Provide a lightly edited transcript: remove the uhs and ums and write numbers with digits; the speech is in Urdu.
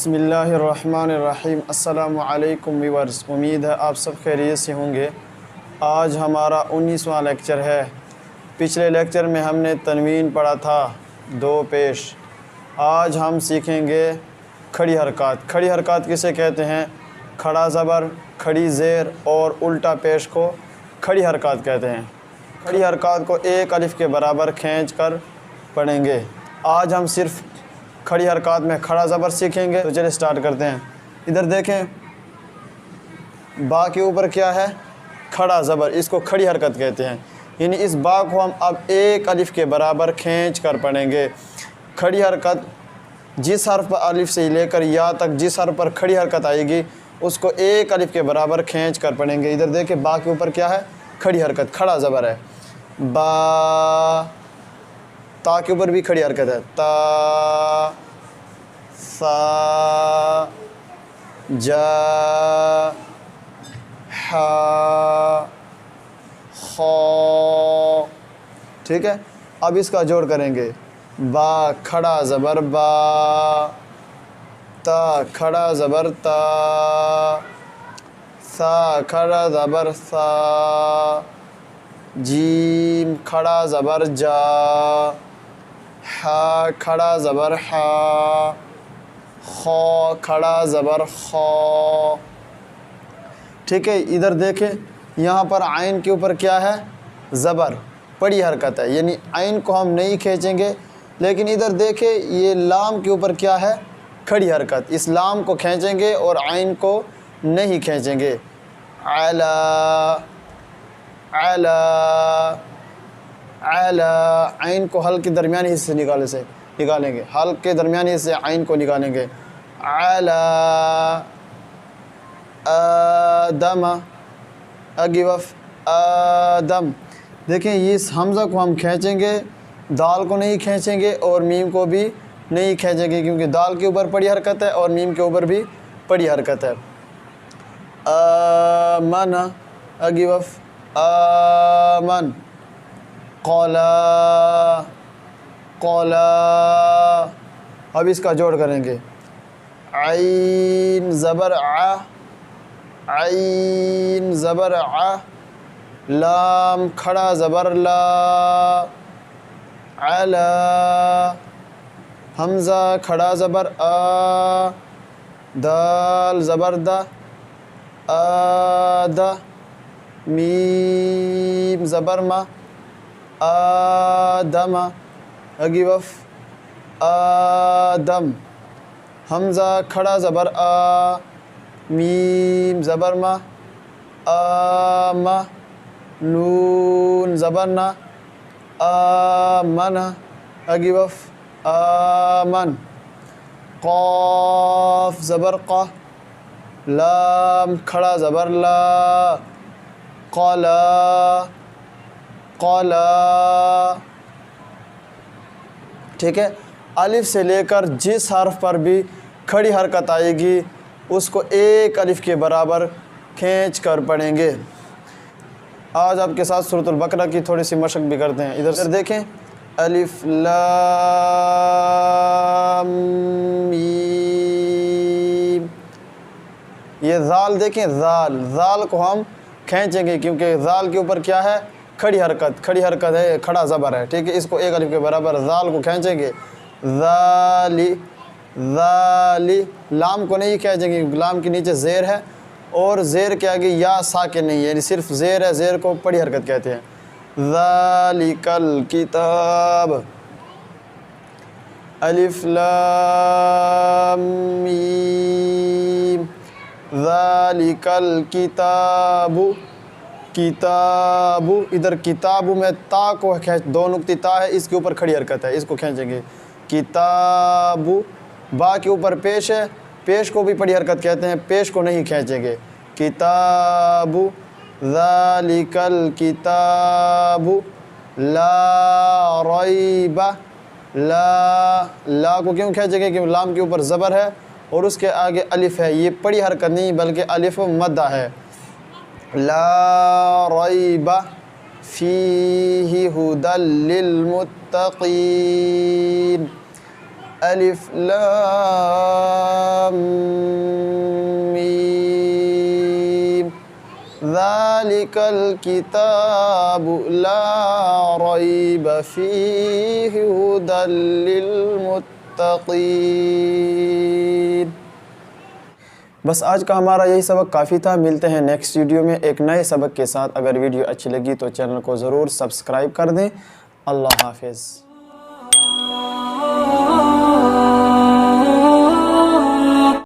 بسم اللہ الرحمن الرحیم۔ السلام علیکم ویورز، امید ہے آپ سب خیریت سے ہوں گے۔ آج ہمارا 19واں لیکچر ہے۔ پچھلے لیکچر میں ہم نے تنوین پڑھا تھا، دو پیش۔ آج ہم سیکھیں گے کھڑی حرکات۔ کھڑی حرکات کسے کہتے ہیں؟ کھڑا زبر، کھڑی زیر اور الٹا پیش کو کھڑی حرکات کہتے ہیں۔ کھڑی حرکات کو ایک الف کے برابر کھینچ کر پڑھیں گے۔ آج ہم صرف کھڑی حرکات میں کھڑا زبر سیکھیں گے، تو چلے سٹارٹ کرتے ہیں۔ ادھر دیکھیں، با کے اوپر کیا ہے؟ کھڑا زبر، اس کو کھڑی حرکت کہتے ہیں۔ یعنی اس با کو ہم اب ایک الف کے برابر کھینچ کر پڑھیں گے۔ کھڑی حرکت جس حرف پر الف سے لے کر یا تک جس حرف پر کھڑی حرکت آئے گی اس کو ایک الف کے برابر کھینچ کر پڑھیں گے۔ ادھر دیکھیں، با کے اوپر کیا ہے؟ کھڑی حرکت، کھڑا زبر ہے۔ با، تا کے اوپر بھی کھڑی حرکت ہے، تا، سا، جا، حا، خا۔ ٹھیک ہے، اب اس کا جوڑ کریں گے۔ با کھڑا زبر با، تا کھڑا زبر تا، سا کھڑا زبر سا، جیم کھڑا زبر جا، حا کھڑا زبر حا، خا کھڑا زبر خا۔ ٹھیک ہے، ادھر دیکھیں، یہاں پر عین کے اوپر کیا ہے؟ زبر، بڑی حرکت ہے، یعنی عین کو ہم نہیں کھینچیں گے۔ لیکن ادھر دیکھیں، یہ لام کے اوپر کیا ہے؟ کھڑی حرکت، اس لام کو کھینچیں گے اور عین کو نہیں کھینچیں گے۔ علا، علا، علا، عین کو حلق کے درمیانی حصے سے نکالیں گے، حلق کے درمیانی حصے عین کو نکالیں گے۔ علا، آدم، اگوف، آدم۔ دیکھیں، اس حمزہ کو ہم کھینچیں گے، دال کو نہیں کھینچیں گے اور میم کو بھی نہیں کھینچیں گے، کیونکہ دال کے اوپر بڑی حرکت ہے اور میم کے اوپر بھی بڑی حرکت ہے۔ آمن، اگوف، آمن۔ قولا، قولا۔ اب اس کا جوڑ کریں گے۔ عین زبر ع، عین زبر ع، لام کھڑا زبر لا، علا، حمزہ کھڑا زبر آ، دال زبر دا، آدہ، میم زبر ما، آدم، اگوف، آدم، حمزہ کھڑا زبر آ، میم زبر ما، آم، نون زبر نا، آمن، اگوف، آمن۔ قاف زبر قا، لام کھڑا زبر لا، قلا، قلا۔ ٹھیک ہے، الف سے لے کر جس حرف پر بھی کھڑی حرکت آئے گی اس کو ایک الف کے برابر کھینچ کر پڑھیں گے۔ آج آپ کے ساتھ سورۃ البقرہ کی تھوڑی سی مشق بھی کرتے ہیں۔ ادھر دیکھیں، الف لام میم۔ یہ ذال دیکھیں، ذال، ذال کو ہم کھینچیں گے کیونکہ ذال کے اوپر کیا ہے؟ کھڑی حرکت، کھڑی حرکت ہے، کھڑا زبر ہے۔ ٹھیک ہے، اس کو ایک الف کے برابر ذال کو کھینچیں گے۔ ذالی، ذالی، لام کو نہیں کھینچیں گے، لام کے نیچے زیر ہے اور زیر کے آگے یا ساکن نہیں ہے، یعنی صرف زیر ہے، زیر کو بڑی حرکت کہتے ہیں۔ ذالک الکتاب، الف لام میم، ذالک الکتاب، کتاب۔ ادھر کتاب میں تا کو کھینچ، دو نقطی تا ہے، اس کے اوپر کھڑی حرکت ہے، اس کو کھینچیں گے۔ کتاب، با کے اوپر پیش ہے، پیش کو بھی بڑی حرکت کہتے ہیں، پیش کو نہیں کھینچیں گے۔ کتاب، ذالک الکتاب، لا ریب، لا، لا کو کیوں کھینچیں گے؟ کیونکہ لام کے اوپر زبر ہے اور اس کے آگے الف ہے، یہ بڑی حرکت نہیں بلکہ الف مدہ ہے۔ لا ریب فیہ ھدی للمتقین، الف لام میم ذالک الکتاب لا ریب فیہ ھدی للمتقین۔ بس آج کا ہمارا یہی سبق کافی تھا۔ ملتے ہیں نیکسٹ ویڈیو میں ایک نئے سبق کے ساتھ۔ اگر ویڈیو اچھی لگی تو چینل کو ضرور سبسکرائب کر دیں۔ اللہ حافظ۔